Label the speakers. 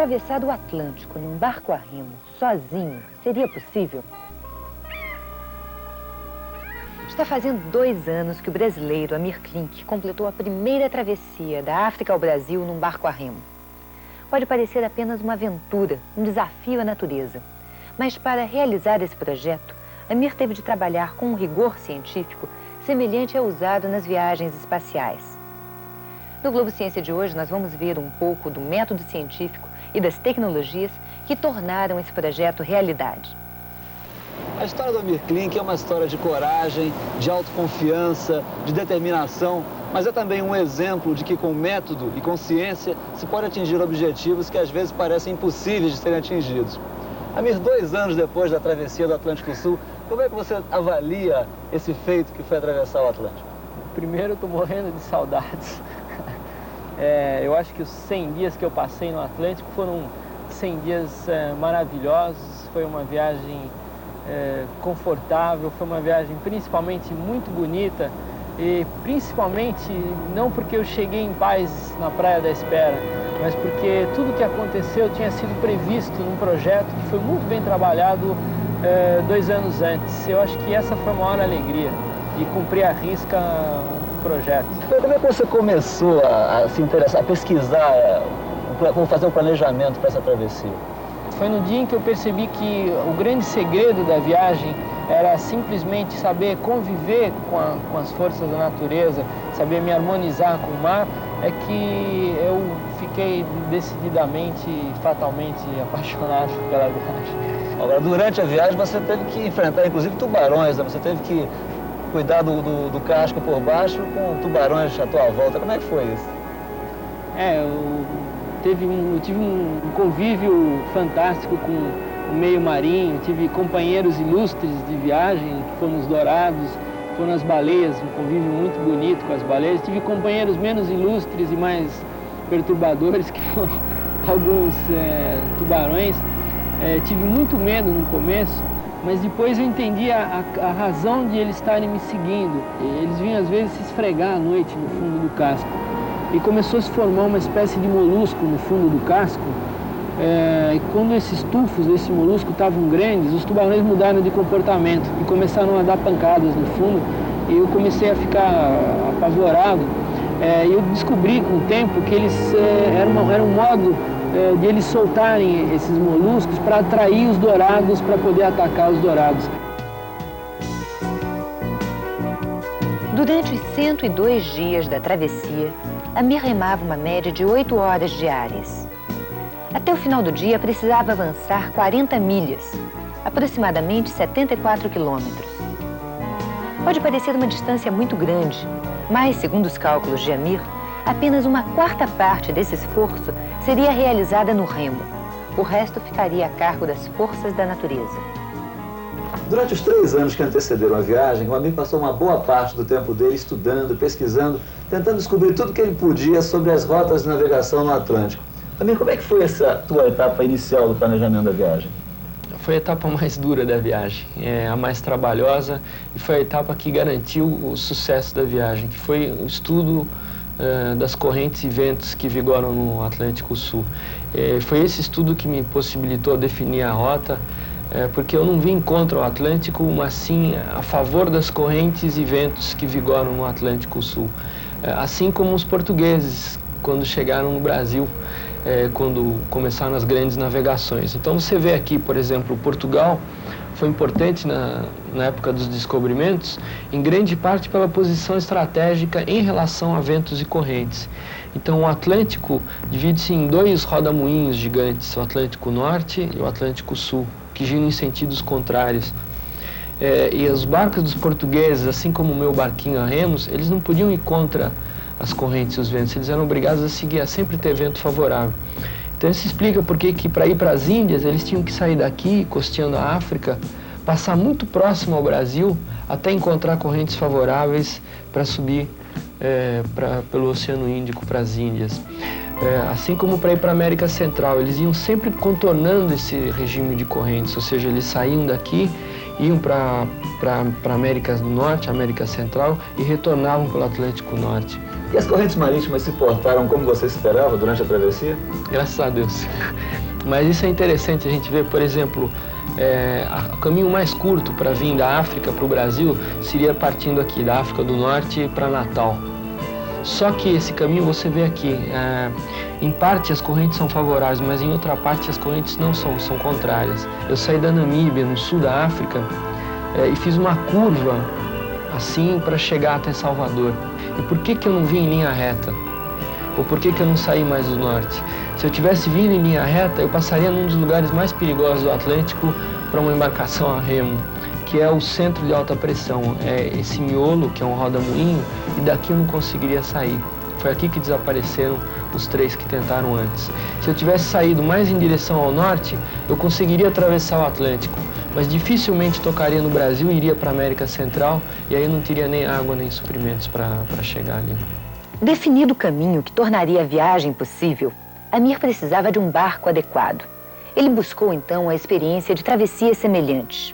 Speaker 1: atravessado o Atlântico num barco a remo, sozinho, seria possível? Está fazendo 2 anos que o brasileiro Amir Klink completou a primeira travessia da África ao Brasil num barco a remo. Pode parecer apenas uma aventura, um desafio à natureza. Mas para realizar esse projeto, Amir teve de trabalhar com um rigor científico semelhante ao usado nas viagens espaciais. No Globo Ciência de hoje, nós vamos ver um pouco do método científico e das tecnologias que tornaram esse projeto realidade.
Speaker 2: A história do Amir Klink é uma história de coragem, de autoconfiança, de determinação, mas é também um exemplo de que com método e com ciência se pode atingir objetivos que às vezes parecem impossíveis de serem atingidos. Amir, 2 anos depois da travessia do Atlântico Sul, como é que você avalia esse feito que foi atravessar o Atlântico?
Speaker 3: Primeiro, eu estou morrendo de saudades. Eu acho que os 100 dias que eu passei no Atlântico foram 100 dias maravilhosos. Foi uma viagem confortável, foi uma viagem principalmente muito bonita e principalmente não porque eu cheguei em paz na Praia da Espera, mas porque tudo que aconteceu tinha sido previsto num projeto que foi muito bem trabalhado 2 anos antes. Eu acho que essa foi a maior alegria, de cumprir à risca um projeto.
Speaker 2: Como é que você começou a se interessar, a pesquisar, como fazer um planejamento para essa travessia?
Speaker 3: Foi no dia em que eu percebi que o grande segredo da viagem era simplesmente saber conviver com as forças da natureza, saber me harmonizar com o mar, é que eu fiquei decididamente, fatalmente apaixonado pela viagem.
Speaker 2: Agora, durante a viagem você teve que enfrentar inclusive tubarões, né? Você teve que cuidar do casco por baixo com tubarões à tua volta. Como é que foi isso?
Speaker 3: Eu tive um convívio fantástico com o meio marinho, tive companheiros ilustres de viagem, que foram os dourados, foram as baleias, um convívio muito bonito com as baleias. Tive companheiros menos ilustres e mais perturbadores, que foram alguns tubarões. Tive muito medo no começo, mas depois eu entendi a razão de eles estarem me seguindo. Eles vinham às vezes se esfregar à noite no fundo do casco. E começou a se formar uma espécie de molusco no fundo do casco. E quando esses tufos desse molusco estavam grandes, os tubarões mudaram de comportamento e começaram a dar pancadas no fundo. E eu comecei a ficar apavorado. E eu descobri com o tempo que eles era um modo de eles soltarem esses moluscos para atrair os dourados, para poder atacar os dourados.
Speaker 1: Durante os 102 dias da travessia, Amir remava uma média de 8 horas diárias. Até o final do dia, precisava avançar 40 milhas, aproximadamente 74 quilômetros. Pode parecer uma distância muito grande, mas, segundo os cálculos de Amir, apenas 1/4 parte desse esforço seria realizada no remo. O resto ficaria a cargo das forças da natureza.
Speaker 2: Durante os 3 anos que antecederam a viagem, o Amir passou uma boa parte do tempo dele estudando, pesquisando, tentando descobrir tudo que ele podia sobre as rotas de navegação no Atlântico. Amir, como é que foi essa tua etapa inicial do planejamento da viagem?
Speaker 3: Foi a etapa mais dura da viagem, a mais trabalhosa, e foi a etapa que garantiu o sucesso da viagem, que foi o estudo das correntes e ventos que vigoram no Atlântico Sul. Foi esse estudo que me possibilitou definir a rota, porque eu não vim contra o Atlântico, mas sim a favor das correntes e ventos que vigoram no Atlântico Sul. Assim como os portugueses, quando chegaram no Brasil, quando começaram as grandes navegações. Então você vê aqui, por exemplo, Portugal foi importante na época dos descobrimentos, em grande parte pela posição estratégica em relação a ventos e correntes. Então o Atlântico divide-se em 2 rodamuinhos gigantes, o Atlântico Norte e o Atlântico Sul, que giram em sentidos contrários. E os barcos dos portugueses, assim como o meu barquinho a remos, eles não podiam ir contra as correntes e os ventos, eles eram obrigados a seguir, a sempre ter vento favorável. Então isso explica por que para ir para as Índias, eles tinham que sair daqui, costeando a África, passar muito próximo ao Brasil, até encontrar correntes favoráveis para subir pelo Oceano Índico para as Índias. Assim como para ir para a América Central, eles iam sempre contornando esse regime de correntes, ou seja, eles saíam daqui, iam para a América do Norte, América Central, e retornavam pelo Atlântico Norte.
Speaker 2: E as correntes marítimas se portaram como você esperava durante a travessia?
Speaker 3: Graças a Deus. Mas isso é interessante a gente ver, por exemplo, o caminho mais curto para vir da África para o Brasil seria partindo aqui da África do Norte para Natal. Só que esse caminho você vê aqui, em parte as correntes são favoráveis, mas em outra parte as correntes não são contrárias. Eu saí da Namíbia, no sul da África, e fiz uma curva assim para chegar até Salvador. E por que eu não vim em linha reta? Ou por que eu não saí mais do norte? Se eu tivesse vindo em linha reta, eu passaria num dos lugares mais perigosos do Atlântico para uma embarcação a remo, que é o centro de alta pressão. É esse miolo, que é um roda-moinho, e daqui eu não conseguiria sair. Foi aqui que desapareceram os 3 que tentaram antes. Se eu tivesse saído mais em direção ao norte, eu conseguiria atravessar o Atlântico, mas dificilmente tocaria no Brasil e iria para a América Central, e aí eu não teria nem água nem suprimentos para chegar ali.
Speaker 1: Definido o caminho que tornaria a viagem possível, Amir precisava de um barco adequado. Ele buscou, então, a experiência de travessias semelhantes.